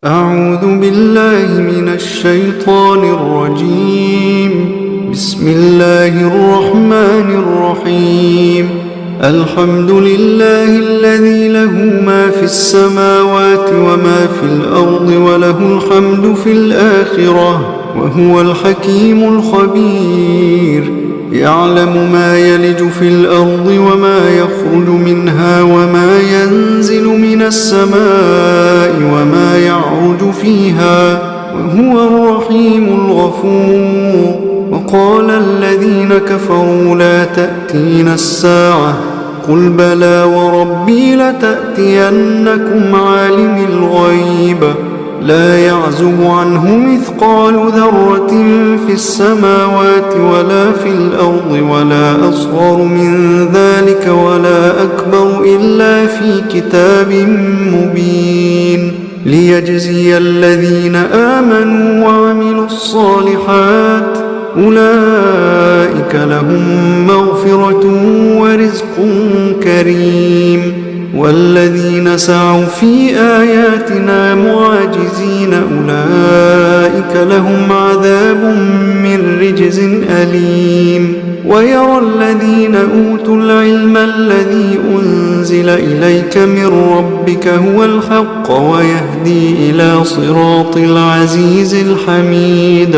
أعوذ بالله من الشيطان الرجيم. بسم الله الرحمن الرحيم. الحمد لله الذي له ما في السماوات وما في الأرض وله الحمد في الآخرة وهو الحكيم الخبير. يعلم ما يلج في الأرض وما يخرج منها وما ينزل من السماء وما يعرج فيها وهو الرحيم الغفور. وقال الذين كفروا لا تأتينا الساعة قل بلى وربي لتأتينكم عالم الغيب لا يعزب عنه مثقال ذرة في السماوات ولا في الأرض ولا أصغر من ذلك ولا أكبر إلا في كتاب مبين ليجزي الذين آمنوا وعملوا الصالحات أولئك لهم مغفرة ورزق كريم. والذين سعوا في آياتنا معاجزين أولئك لهم عذاب من رجز أليم. ويرى الذين أوتوا العلم الذي أنزل إليك من ربك هو الحق ويهدي إلى صراط العزيز الحميد.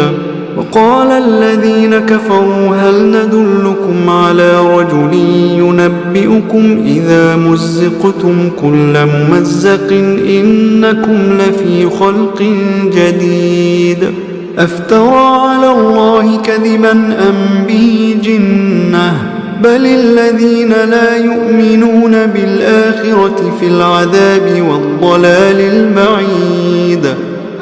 وقال الذين كفروا هل ندلكم على رجل ينبئكم إذا مزقتم كل ممزق إنكم لفي خلق جديد أفترى على الله كذبا أم به جنة بل الذين لا يؤمنون بالآخرة في العذاب والضلال البعيد.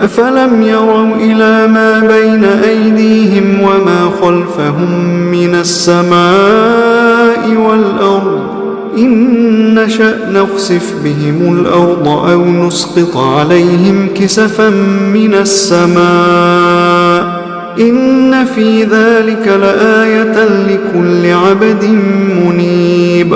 أفلم يروا إلى ما بين أيديهم وما خلفهم من السماء والأرض إن نشأ نخسف بهم الأرض أو نسقط عليهم كسفا من السماء إن في ذلك لآية لكل عبد منيب.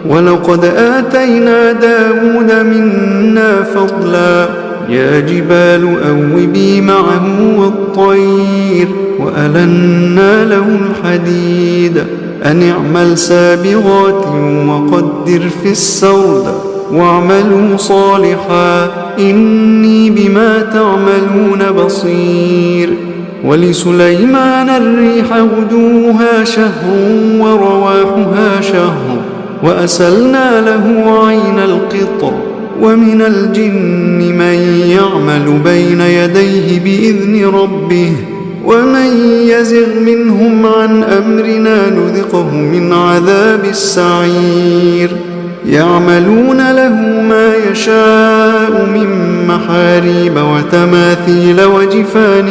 ولقد آتينا داود منا فضلا يا جبال أوبي معه والطير وألنا له الحديد أن اعمل سابغات وقدر في السرد واعملوا صالحا إني بما تعملون بصير. ولسليمان الريح غدوها شهر ورواحها شهر وأسلنا له عين القطر ومن الجن من يعمل بين يديه بإذن ربه ومن يزغ منهم عن أمرنا نذقه من عذاب السعير. يعملون له ما يشاء من محاريب وتماثيل وجفان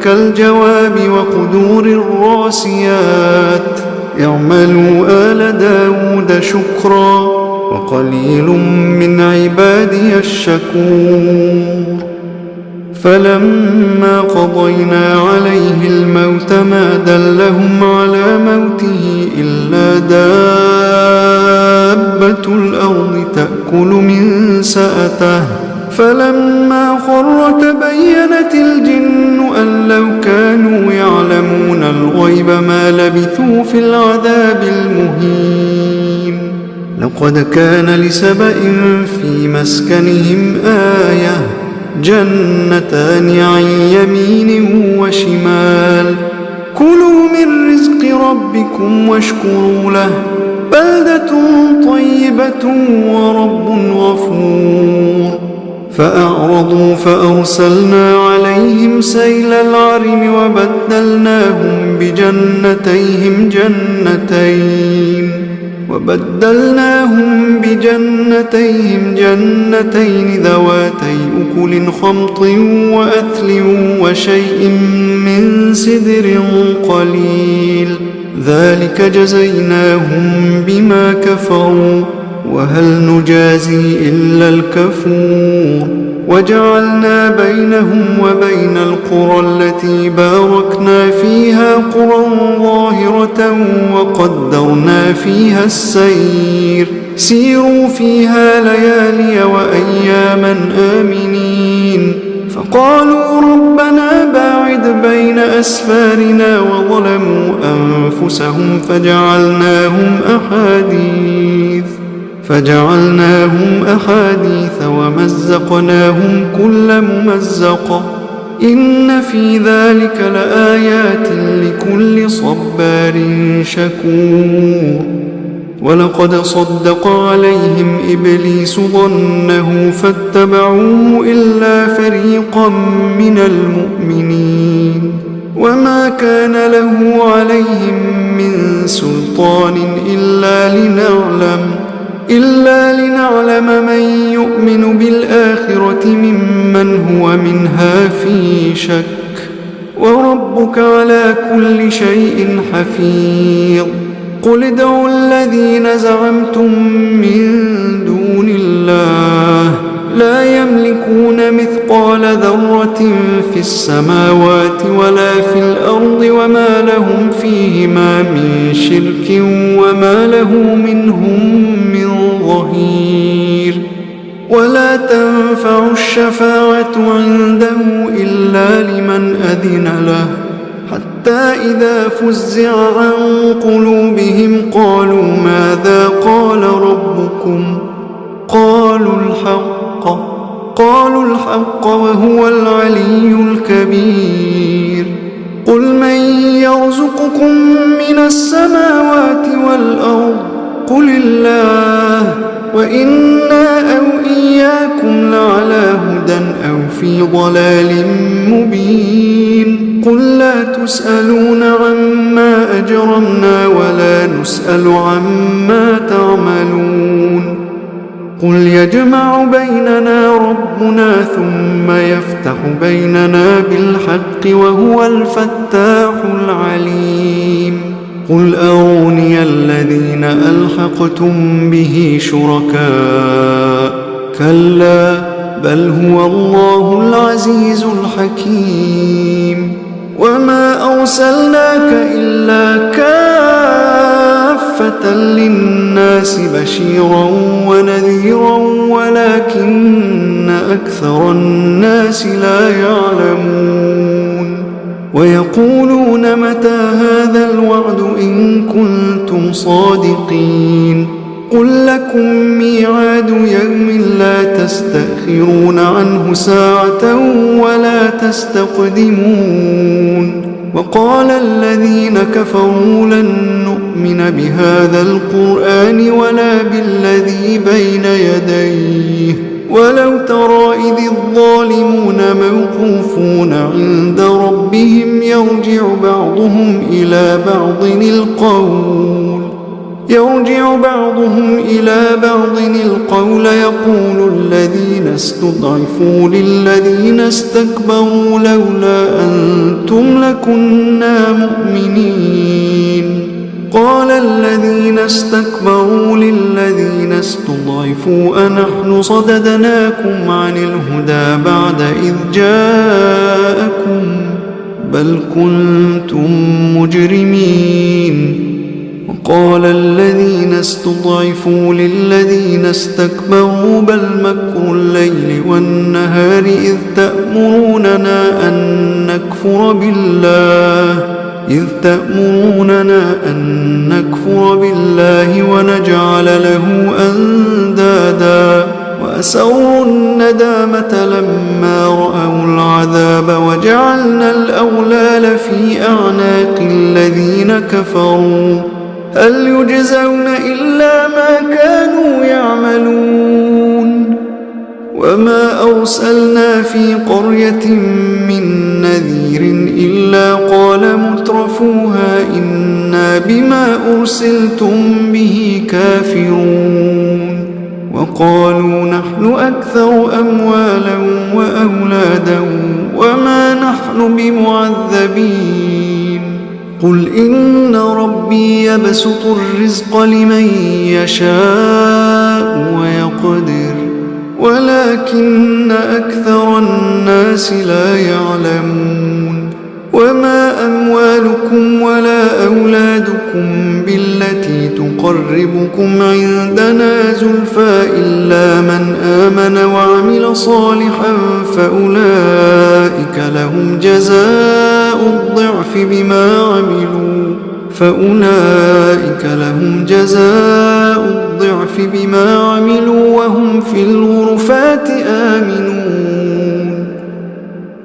كالجواب وقدور الراسيات اعملوا آل داود شكرا وقليل من عبادي الشكور. فلما قضينا عليه الموت ما دلهم على موته إلا دابة الأرض تأكل من سأته فلما خر تبينت الجن أن لو كانوا يعلمون الغيب ما لبثوا في العذاب المهين. لقد كان لسبإ في مسكنهم آية جنتان عن يمين وشمال كلوا من رزق ربكم واشكروا له بلدة طيبة ورب غفور. فأعرضوا فأرسلنا عليهم سيل العرم وبدلناهم بجنتيهم جنتين ذواتي أكل خمط وأثل وشيء من سدر قليل ذلك جزيناهم بما كفروا وهل نجازي إلا الكفور. وجعلنا بينهم وبين القرى التي باركنا فيها قرى ظاهرة وقدرنا فيها السير سيروا فيها ليالي وأياما آمنين قالوا ربنا باعد بين أسفارنا وظلموا أنفسهم فجعلناهم أحاديث ومزقناهم كل ممزق إن في ذلك لآيات لكل صبار شكور ولقد صدق عليهم إبليس ظنه فاتبعوه إلا فريقا من المؤمنين وما كان له عليهم من سلطان إلا لنعلم من يؤمن بالآخرة ممن هو منها في شك وربك على كل شيء حفيظ قل ادعوا الذين زعمتم من دون الله لا يملكون مثقال ذرة في السماوات ولا في الأرض وما لهم فيهما من شرك وما له منهم من ظهير ولا تنفع الشفاعة عنده إلا لمن أذن له حتى إذا فزع عن قلوبهم قالوا ماذا قال ربكم قالوا الحق وهو العلي الكبير قل من يرزقكم من السماوات والأرض قل الله وإنا أو إياكم لعلى هدى أو في ضلال مبين قل لا تسألون عما أجرمنا ولا نسأل عما تعملون قل يجمع بيننا ربنا ثم يفتح بيننا بالحق وهو الفتاح العليم قل أروني الذين ألحقتم به شركاء كلا بل هو الله العزيز الحكيم وما أرسلناك إلا كافة للناس بشيرا ونذيرا ولكن أكثر الناس لا يعلمون ويقولون متى هذا الوعد إن كنتم صادقين قل لكم ميعاد يوم لا تستأخرون عنه ساعة ولا تستقدمون وقال الذين كفروا لن نؤمن بهذا القرآن ولا بالذي بين يديه ولو ترى إذ الظالمون موقوفون عند ربهم يرجع بعضهم إلى بعض القول يقول الذين استضعفوا للذين استكبروا لولا أنتم لكنا مؤمنين قال الذين استكبروا للذين استضعفوا أنحن صددناكم عن الهدى بعد إذ جاءكم بل كنتم مجرمين وقال الذين استضعفوا للذين استكبروا بل مكر الليل والنهار إذ تأمروننا أن نكفر بالله ونجعل له أندادا وأسروا الندامة لما رأوا العذاب وجعلنا الأغلال في أعناق الذين كفروا هل يجزون إلا ما كانوا يعملون وما أرسلنا في قرية من نذير إلا قال مترفوها إنا بما أرسلتم به كافرون وقالوا نحن أكثر أموالا وأولادا وما نحن بمعذبين قل إن ربي يبسط الرزق لمن يشاء ويقدر ولكن أكثر الناس لا يعلمون وما أموالكم ولا أولادكم بالتي تقربكم عندنا زلفى إلا من آمن وعمل صالحا فأولئك فلهم جزاء الضعف بما عملوا بما عملوا وهم في الغرفات آمنون.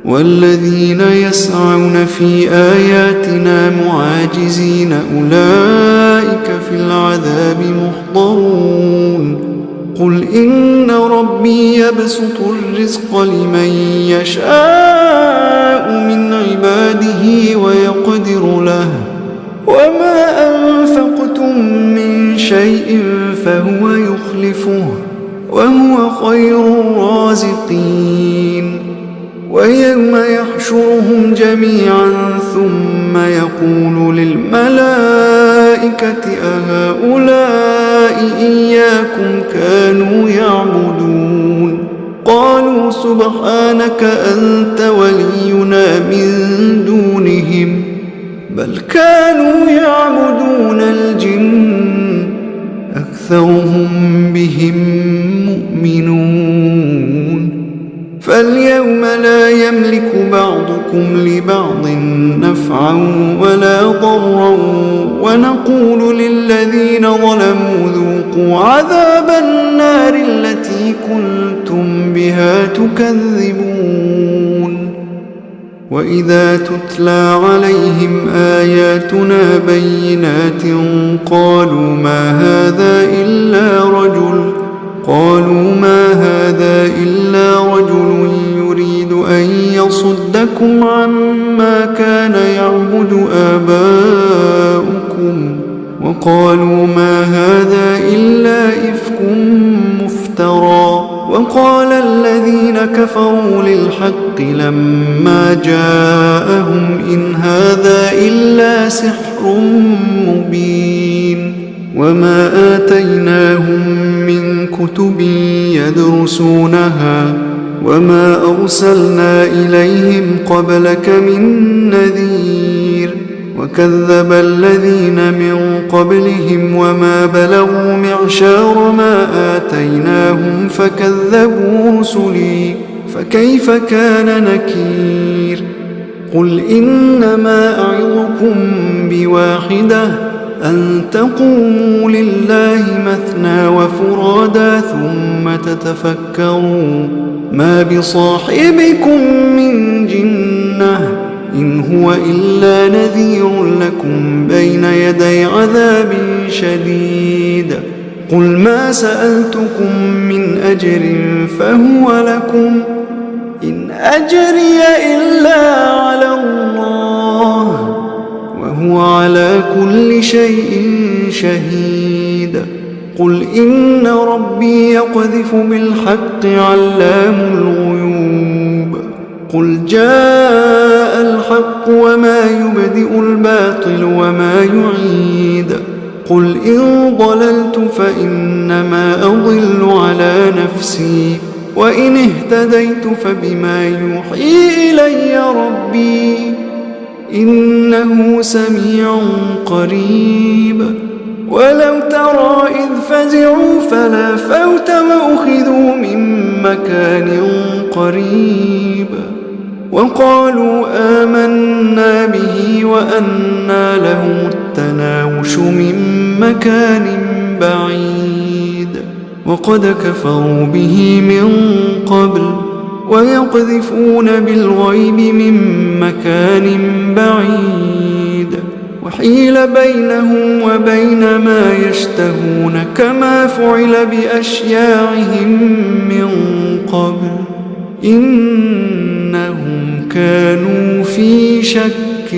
والذين يسعون في آياتنا معاجزين أولئك في العذاب محضرون. قل إن ربي يبسط الرزق لمن يشاء من عباده ويقدر له وما أنفقتم من شيء فهو يخلفه وهو خير الرازقين. ويوم يحشرهم جميعا ثم يقول للملائكة أهؤلاء إياكم كانوا يعبدون؟ قالوا سبحانك أنت ولينا من دونهم بل كانوا يعبدون الجن أكثرهم بهم مؤمنون. فاليوم لا يملك بعضكم لبعض نفعا ولا ضرا ونقول للذين ظلموا ذوقوا عذاب النار التي كنتم بها تكذبون. وإذا تتلى عليهم آياتنا بينات قالوا ما هذا إلا رجل يريد أن يصدكم عما كان يعبد آباؤكم وقالوا ما هذا إلا إفك مفترى. وقال الذين كفروا للحق لما جاءهم إن هذا إلا سحر مبين. وما آتيناهم من كتب يدرسونها وما أرسلنا إليهم قبلك من نذير. وكذب الذين من قبلهم وما بلغوا معشار ما آتيناهم فكذبوا رسلي فكيف كان نكير. قل إنما أعظكم بواحدة أن تقوموا لله مثنى وفرادا ثم تتفكروا ما بصاحبكم من جنة إن هو إلا نذير لكم بين يدي عذاب شديد. قل ما سألتكم من أجر فهو لكم إن أجري إلا على الله وهو على كل شيء شهيد. قل إن ربي يقذف بالحق علام الغيوب. قل جاء الحق وما يبدئ الباطل وما يعيد. قل إن ضللت فإنما أضل على نفسي وإن اهتديت فبما يوحي إلي ربي إنه سميع قريب. ولو ترى إذ فزعوا فلا فوت وأخذوا من مكان قريب وقالوا آمنا به وأنى لهم التناوش من مكان بعيد. وقد كفروا به من قبل ويقذفون بالغيب من مكان بعيد. وحيل بينهم وبين ما يشتهون كما فعل بأشياعهم من قبل إنهم كانوا في شك